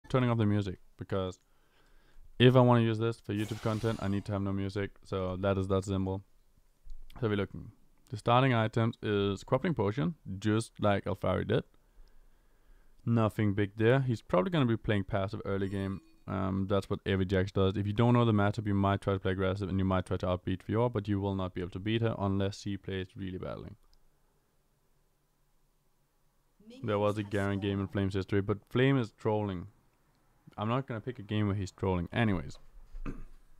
turning off the music, because if I want to use this for YouTube content, I need to have no music. So that is that simple. So we're looking. The starting items is Crippling Potion, just like Alphari did. Nothing big there. He's probably going to be playing passive early game. That's what every Jax does. If you don't know the matchup, you might try to play aggressive and you might try to outbeat Fiora, but you will not be able to beat her unless she plays really badly. There was a Garen game in Flame's history, but Flame is trolling. I'm not going to pick a game where he's trolling. Anyways,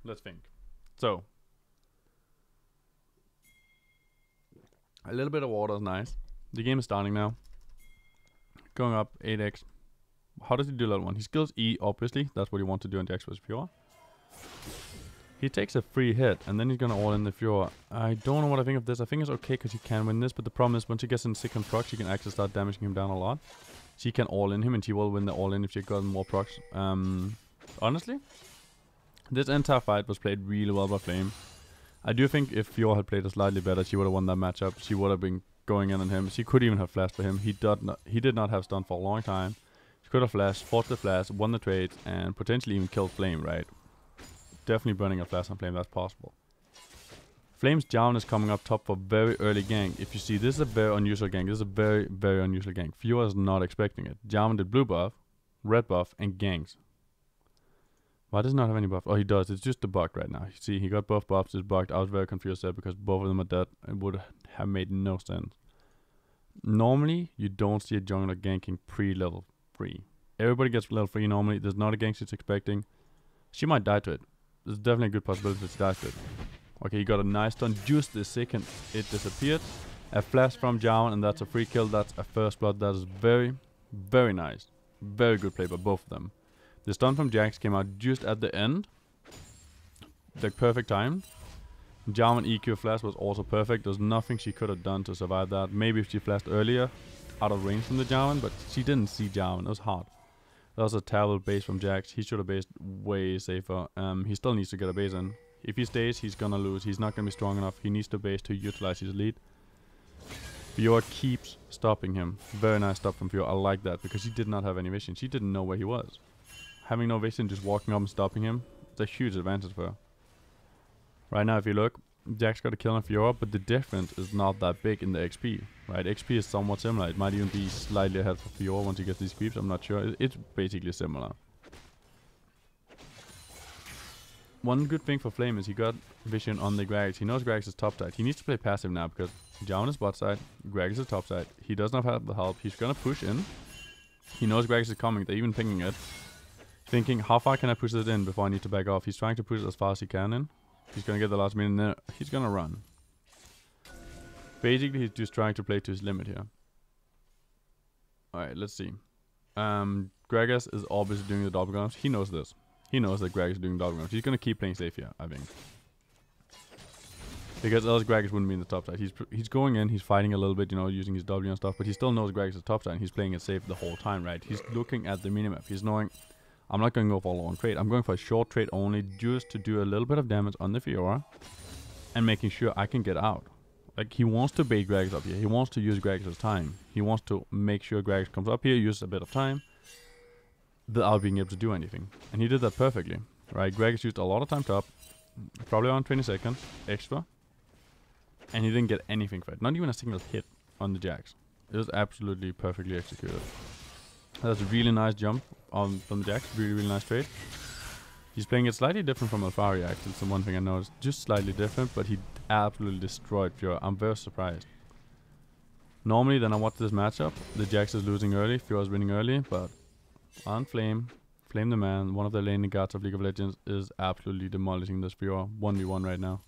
let's think. So, a little bit of water is nice. The game is starting now. Going up 8x. How does he do level 1? He skills E, obviously. That's what you want to do in Jax vs Fiora. He takes a free hit, and then he's gonna all in the Fiora. I don't know what I think of this. I think it's okay because he can win this, but the problem is once he gets in second proc, she can actually start damaging him down a lot. She can all in him, and she will win the all in if she got more procs. Honestly, this entire fight was played really well by Flame. I do think if Fiora had played slightly better, she would have won that matchup. She would have been going in on him. She could even have flashed for him. He did not have stun for a long time. She could have flashed, fought the flash, won the trade, and potentially even killed Flame, right? Definitely burning a flash on Flame, that's possible. Flame's Javelin is coming up top for very early gank. If you see, this is a very unusual gank. This is a very, very unusual gank. Fiora is not expecting it. Javelin did blue buff, red buff, and ganks. Why does he not have any buff? Oh, he does. It's just the bug right now. You see, he got both buffs. It's bugged. I was very confused there because both of them are dead. It would have made no sense. Normally, you don't see a jungler ganking pre-level 3. Everybody gets level 3 normally. There's not a gank she's expecting. She might die to it. There's definitely a good possibility that she dies to it. Okay, he got a nice stun just the second it disappeared. A flash from Javelin, and that's a free kill. That's a first blood. That is very, very nice. Very good play by both of them. The stun from Jax came out just at the end. Like perfect time. Javelin EQ flash was also perfect. There's nothing she could have done to survive that. Maybe if she flashed earlier, out of range from the Javelin, but she didn't see Javelin. It was hard. That was a terrible base from Jax. He should have based way safer. He still needs to get a base in. If he stays, he's gonna lose. He's not gonna be strong enough. He needs to base to utilize his lead. Fiora keeps stopping him. Very nice stop from Fiora. I like that because she did not have any vision. She didn't know where he was. Having no vision, just walking up and stopping him, it's a huge advantage for her. Right now, if you look, Jax got a kill on Fiora, but the difference is not that big in the XP, right? XP is somewhat similar. It might even be slightly ahead for Fiora once you get these creeps. I'm not sure. It's basically similar. One good thing for Flame is he got vision on the Gragas. He knows Gragas is top side. He needs to play passive now because Javelin is bot side, Gragas is top side. He does not have the help. He's gonna push in. He knows Gragas is coming. They're even pinging it. Thinking, how far can I push this in before I need to back off? He's trying to push it as far as he can in. He's gonna get the last minute and then he's gonna run. Basically, he's just trying to play to his limit here. Alright, let's see. Gragas is obviously doing the double guns. He knows this. He knows that Gragas is doing double guns. He's gonna keep playing safe here, I think. Because else Gragas wouldn't be in the top side. He's going in, he's fighting a little bit, you know, using his W and stuff, but he still knows Gragas is top side and he's playing it safe the whole time, right? He's looking at the minimap. He's knowing, I'm not going to go for a long trade. I'm going for a short trade only just to do a little bit of damage on the Fiora and making sure I can get out. Like, he wants to bait Gragas up here. He wants to use Gragas' time. He wants to make sure Gragas comes up here, uses a bit of time without being able to do anything. And he did that perfectly, right? Gragas used a lot of time top, probably around 20 seconds extra, and he didn't get anything for it. Not even a single hit on the Jax. It was absolutely perfectly executed. That's a really nice jump from the Jax. Really, really nice trade. He's playing it slightly different from Alphari, actually. It's the one thing I noticed. Just slightly different, but he absolutely destroyed Fiora. I'm very surprised. Normally, then I watch this matchup. The Jax is losing early. Fiora's winning early, but on Flame the man, one of the laning gods of League of Legends, is absolutely demolishing this Fiora 1v1 right now.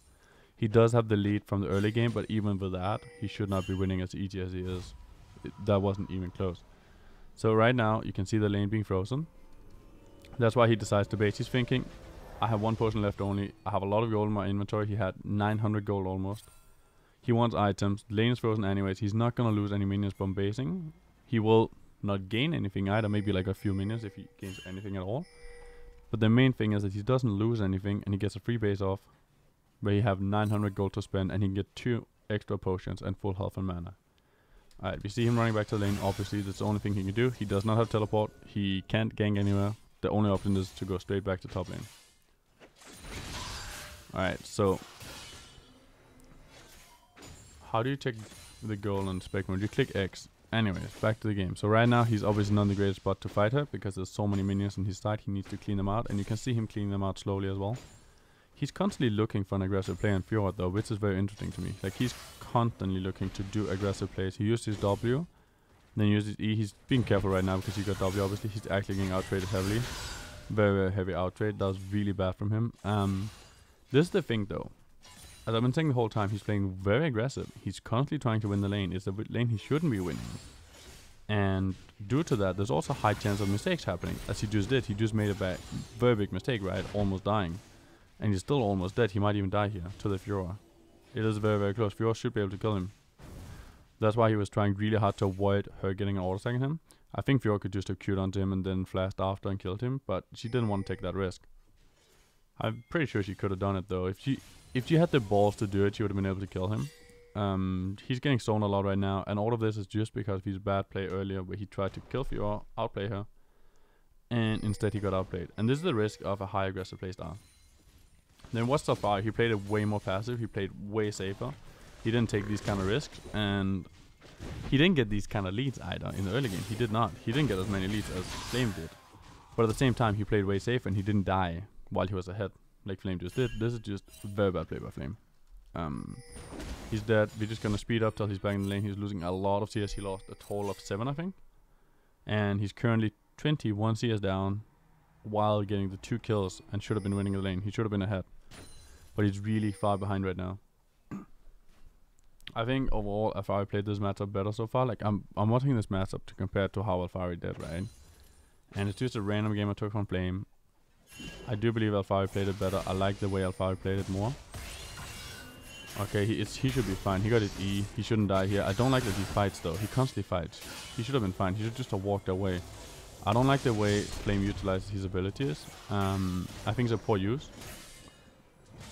He does have the lead from the early game, but even with that, he should not be winning as easy as he is. That wasn't even close. So right now, you can see the lane being frozen. That's why he decides to base. He's thinking, I have one potion left only. I have a lot of gold in my inventory. He had 900 gold almost. He wants items. Lane is frozen anyways. He's not going to lose any minions from basing. He will not gain anything either. Maybe like a few minions if he gains anything at all. But the main thing is that he doesn't lose anything and he gets a free base off where you have 900 gold to spend and he can get 2 extra potions and full health and mana. Alright, we see him running back to the lane. Obviously, that's the only thing he can do. He does not have teleport. He can't gank anywhere. the only option is to go straight back to top lane. Alright, so how do you check the goal on spec mode? You click X. Anyways, back to the game. So right now he's obviously not in the greatest spot to fight her because there's so many minions on his side. He needs to clean them out, and you can see him cleaning them out slowly as well. He's constantly looking for an aggressive play on Fiora though, which is very interesting to me. Like, he's constantly looking to do aggressive plays. He used his W, then he used his E. He's being careful right now because he got W obviously. He's actually getting out-traded heavily. Very, very heavy out-trade. That was really bad from him. This is the thing though. As I've been saying the whole time, he's playing very aggressive. He's constantly trying to win the lane. It's a lane he shouldn't be winning. And due to that, there's also a high chance of mistakes happening. As he just did. He just made a very big mistake, right? Almost dying. And he's still almost dead. He might even die here to the Fiora. It is very, very close. Fiora should be able to kill him. That's why he was trying really hard to avoid her getting an auto-attack on him. I think Fiora could just have Q'd onto him and then flashed after and killed him. But she didn't want to take that risk. I'm pretty sure she could have done it though. If she had the balls to do it, she would have been able to kill him. He's getting zoned a lot right now, and all of this is just because of his bad play earlier where he tried to kill Fiora, outplay her, and instead he got outplayed. And this is the risk of a high aggressive playstyle. Then what's Alphari? He played it way more passive, he played way safer. He didn't take these kind of risks, and he didn't get these kind of leads either in the early game. He did not. He didn't get as many leads as Flame did. But at the same time, he played way safer and he didn't die while he was ahead, like Flame just did. This is just very bad play by Flame. He's dead. We're just gonna speed up till he's back in the lane. He's losing a lot of CS. He lost a total of 7, I think. And he's currently 21 CS down while getting the 2 kills and should have been winning the lane. He should have been ahead. But he's really far behind right now. I think overall Alphari played this matchup better so far. Like, I'm watching this matchup to compare to how Alphari did, right? And it's just a random game I took from Flame. I do believe Alphari played it better. I like the way Alphari played it more. Okay, he should be fine. He got his E. He shouldn't die here. I don't like that he fights though. He constantly fights. He should have been fine. He should just have walked away. I don't like the way Flame utilizes his abilities. I think it's a poor use.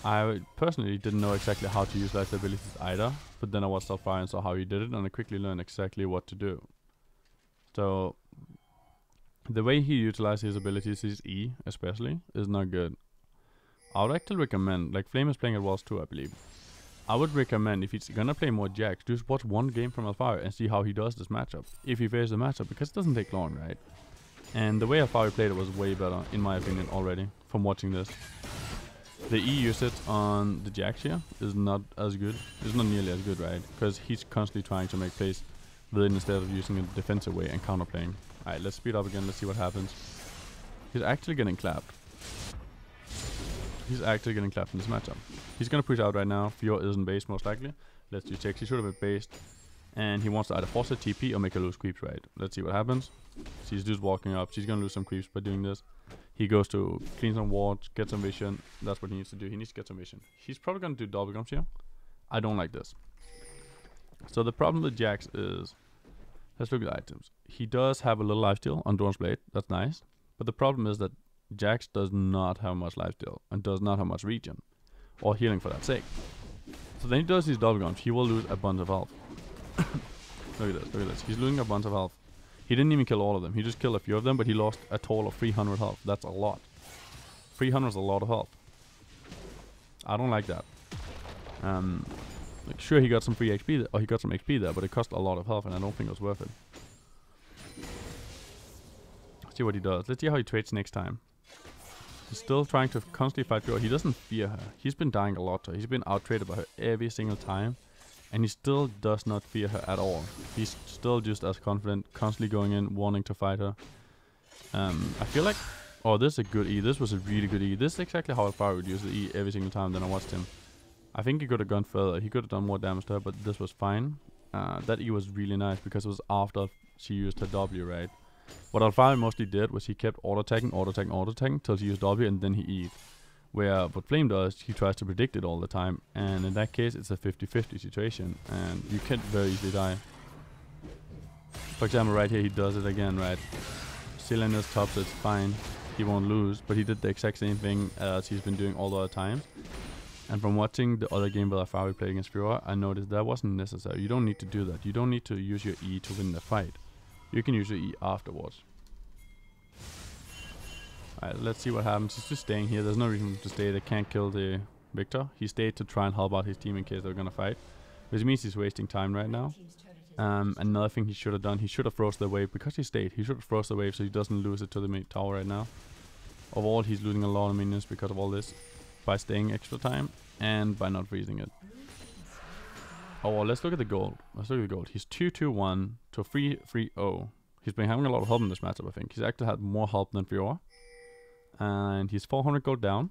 I personally didn't know exactly how to utilize the abilities either, but then I watched Alphari and saw how he did it, and I quickly learned exactly what to do. So the way he utilizes his abilities, his E especially, is not good. I would actually recommend, like Flame is playing at Walls too, I believe. I would recommend, if he's gonna play more Jax, just watch one game from Alphari and see how he does this matchup. If he faces the matchup, because it doesn't take long, right? And the way Alphari played it was way better, in my opinion, already, from watching this. The E usage on the Jax here is not as good. It's not nearly as good, right? Because he's constantly trying to make plays with it instead of using it a defensive way and counterplaying. Alright, let's speed up again, let's see what happens. He's actually getting clapped. He's actually getting clapped in this matchup. He's gonna push out right now. Fiora isn't based most likely. Let's do checks. He should have been based. And he wants to either force a TP or make her lose creeps, right? Let's see what happens. She's just walking up. She's gonna lose some creeps by doing this. He goes to clean some wards, get some vision. That's what he needs to do. He needs to get some vision. He's probably gonna do double jumps here. I don't like this. So the problem with Jax is, let's look at items. He does have a little lifesteal on Dawn's Blade. That's nice. But the problem is that Jax does not have much lifesteal and does not have much regen or healing for that sake. So then he does these double jumps. He will lose a bunch of health. Look at this, look at this. He's losing a bunch of health. He didn't even kill all of them. He just killed a few of them, but he lost a total of 300 health. That's a lot. 300 is a lot of health. I don't like that. Like, sure, he got some free XP, or he got some XP there, but it cost a lot of health, and I don't think it was worth it. Let's see what he does. Let's see how he trades next time. He's still trying to constantly fight Fiora. He doesn't fear her. He's been dying a lot to her. He's been out-traded by her every single time. And he still does not fear her at all. He's still just as confident, constantly going in, wanting to fight her. I feel like... Oh, this is a good E. This was a really good E. This is exactly how Alphari would use the E every single time that I watched him. I think he could have gone further. He could have done more damage to her, but this was fine. That E was really nice because it was after she used her W, right? What Alphari mostly did was he kept auto-attacking, auto-attacking, auto-attacking till she used W and then he E'd. Where what Flame does, he tries to predict it all the time, and in that case it's a 50-50 situation, and you can very easily die. For example, right here he does it again, right? Cylinder's tops, it's fine, he won't lose, but he did the exact same thing as he's been doing all the other times. And from watching the other game that Alphari played against Fiora, I noticed that wasn't necessary. You don't need to do that. You don't need to use your E to win the fight. You can use your E afterwards. Alright, let's see what happens. He's just staying here. There's no reason to stay. They can't kill the Victor. He stayed to try and help out his team in case they're gonna fight. Which means he's wasting time right now. Another thing he should have done, he should have froze the wave. Because he stayed, he should have froze the wave so he doesn't lose it to the mid tower right now. Overall, he's losing a lot of minions because of all this. By staying extra time and by not freezing it. Oh, well, let's look at the gold. Let's look at the gold. He's 2-2-1 to 3-3-0. He's been having a lot of help in this matchup, I think. He's actually had more help than Fiora. And he's 400 gold down.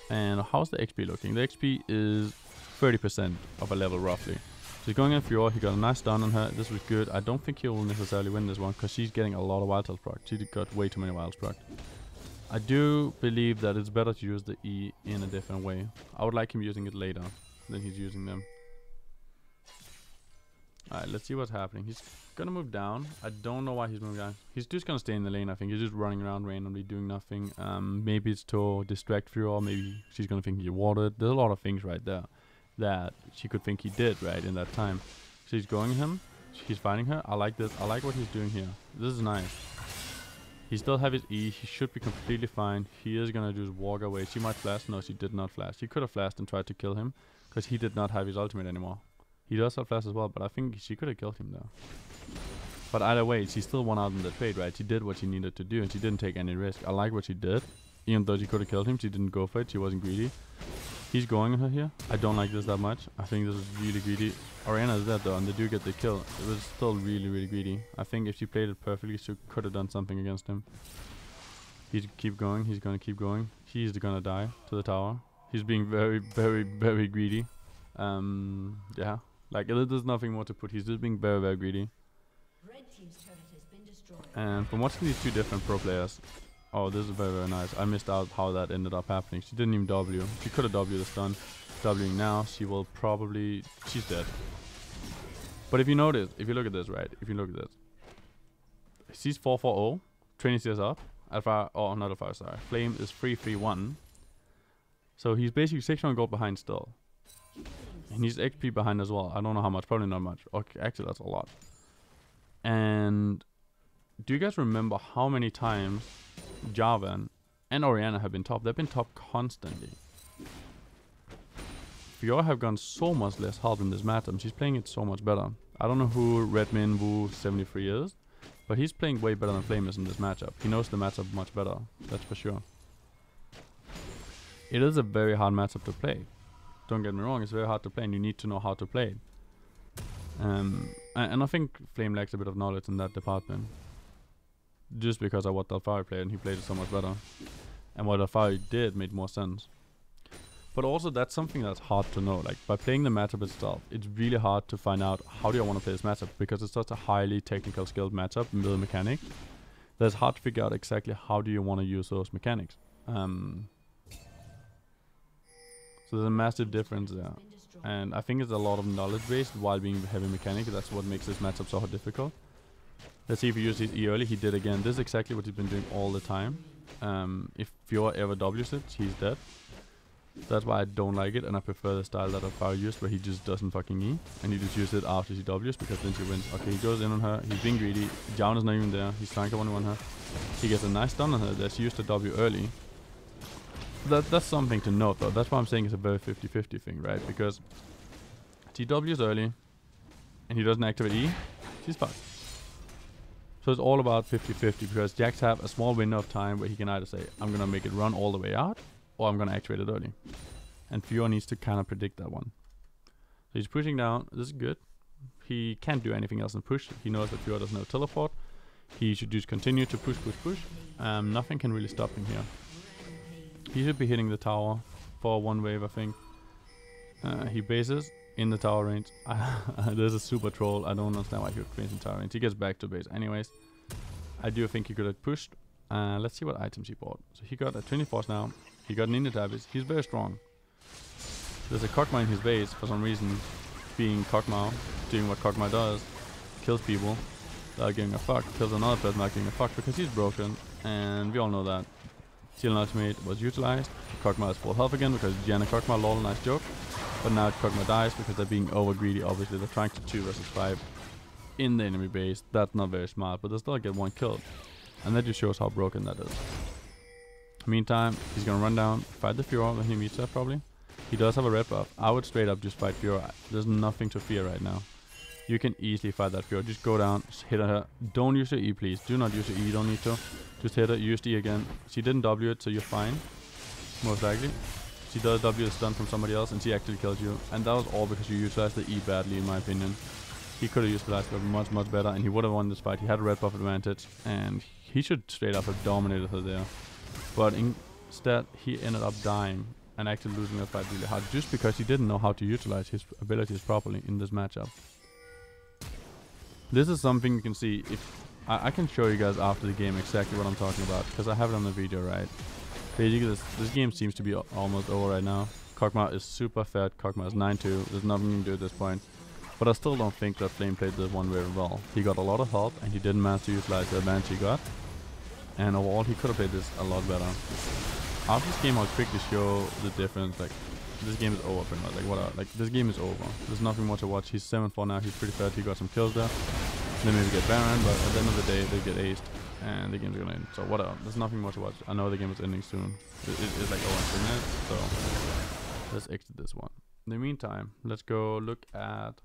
And how's the XP looking? The XP is 30% of a level roughly. So he's going in Fiora. He got a nice stun on her. This was good. I don't think he will necessarily win this one because she's getting a lot of wild health proc. She got way too many wild proc. I do believe that it's better to use the E in a different way. I would like him using it later than he's using them. Alright, let's see what's happening. He's gonna move down. I don't know why he's moving down. He's just gonna stay in the lane, I think. He's just running around randomly doing nothing. Maybe it's to distract Fiora. Maybe she's gonna think he warded. There's a lot of things right there that she could think he did right in that time. So he's going him. He's fighting her. I like this. I like what he's doing here. This is nice. He still have his E. He should be completely fine. He is gonna just walk away. She might flash. No, she did not flash. She could have flashed and tried to kill him because he did not have his ultimate anymore. He does have flash as well, but I think she could have killed him though. But either way, she still won out in the trade, right? She did what she needed to do and she didn't take any risk. I like what she did. Even though she could have killed him, she didn't go for it. She wasn't greedy. He's going on her here. I don't like this that much. I think this is really greedy. Orianna is dead though, and they do get the kill. It was still really, really greedy. I think if she played it perfectly, she could have done something against him. He's keep going. He's gonna keep going. He's gonna die to the tower. He's being very, very, very greedy. Yeah. Like, there's nothing more to put. He's just being very, very greedy. And from watching these two different pro players, oh, this is very, very nice. I missed out how that ended up happening. She didn't even W. She could have W the stun. Wing now, she will probably... She's dead. But if you notice, if you look at this, right? If you look at this. She's 4-4-0. 20 CS up. Alphari, oh, not Alphari, sorry. Flame is 3-3-1. So he's basically 600 gold behind still. And he's XP behind as well. I don't know how much. Probably not much. Okay, actually, that's a lot. And... do you guys remember how many times Jarvan and Orianna have been top? They've been top constantly. Fiora have gone so much less help in this matchup. She's playing it so much better. I don't know who Redmin Wu 73 is, but he's playing way better than Flame is in this matchup. He knows the matchup much better, that's for sure. It is a very hard matchup to play. Don't get me wrong, it's very hard to play and you need to know how to play it. And I think Flame lacks a bit of knowledge in that department. Just because of what Alphari played and he played it so much better. And what Alphari did made more sense. But also that's something that's hard to know. Like by playing the matchup itself, it's really hard to find out how do I want to play this matchup because it's such a highly technical skilled matchup with the mechanics. That it's hard to figure out exactly how do you want to use those mechanics. So there's a massive difference there. And I think it's a lot of knowledge based while being heavy mechanic. That's what makes this matchup so difficult. Let's see if he used his E early. He did again. This is exactly what he's been doing all the time. If Fiora ever W's it, he's dead. That's why I don't like it, and I prefer the style that Alphari used, where he just doesn't fucking E, and he just uses it after she W's, because then she wins. Okay, he goes in on her. He's being greedy. Jawn is not even there. He's trying to 1v1 her. He gets a nice stun on her there. She used the W early. That's something to note, though. That's why I'm saying it's a very 50-50 thing, right? Because she W's early, and he doesn't activate E. She's fucked. So it's all about 50-50 because Jax have a small window of time where he can either say, I'm going to make it run all the way out, or I'm going to activate it early. And Fiora needs to kind of predict that one. So he's pushing down. This is good. He can't do anything else than push. He knows that Fiora doesn't have teleport. He should just continue to push. Nothing can really stop him here. He should be hitting the tower for one wave, I think. He bases in the tower range. There's a super troll. I don't understand why he would place in tower range. He gets back to base. Anyways, I do think he could have pushed. Let's see what items he bought. So he got a 24 now. He got an Ninja Tabis. He's very strong. There's a Kog'Maw in his base for some reason. Being Kog'Maw, doing what Kog'Maw does. Kills people without giving a fuck. Kills another person without giving a fuck because he's broken. And we all know that. Seal ultimate was utilized. Kog'Maw is full health again because Janna Kog'Maw, lol, nice joke. But now Kog'Maw dies because they're being over greedy. Obviously, they're trying to 2 versus 5 in the enemy base. That's not very smart, but they still get one kill. And that just shows how broken that is. Meantime, he's gonna run down, fight the Fiora when he meets her probably. He does have a red buff. I would straight up just fight Fiora. There's nothing to fear right now. You can easily fight that Fiora. Just go down, hit her. Don't use your E, please. Do not use your E. You don't need to. Just hit her. Use the E again. She didn't W it, so you're fine. Most likely. She does W the stun from somebody else, and she actually kills you. And that was all because you utilized the E badly, in my opinion. He could have utilized it much, much better, and he would have won this fight. He had a red buff advantage, and he should straight up have dominated her there. But instead, he ended up dying and actually losing that fight really hard, just because he didn't know how to utilize his abilities properly in this matchup. This is something you can see. If I can show you guys after the game exactly what I'm talking about, because I have it on the video, right? Basically, this game seems to be almost over right now. Kog'Maw is super fat. Kog'Maw is 9-2. There's nothing you can do at this point. But I still don't think that Flame played this one very well. He got a lot of help, and he didn't manage to utilize the advantage he got. And overall, he could have played this a lot better. After this game, I'll quickly show the difference. Like, this game is over pretty much. Like, this game is over. There's nothing more to watch. He's 7-4 now. He's pretty fat. He got some kills there. Then maybe get Baron, but at the end of the day, they get aced. And the game's gonna end. So whatever. There's nothing more to watch. I know the game is ending soon. It's like over in 2 minutes. So let's exit this one. In the meantime, let's go look at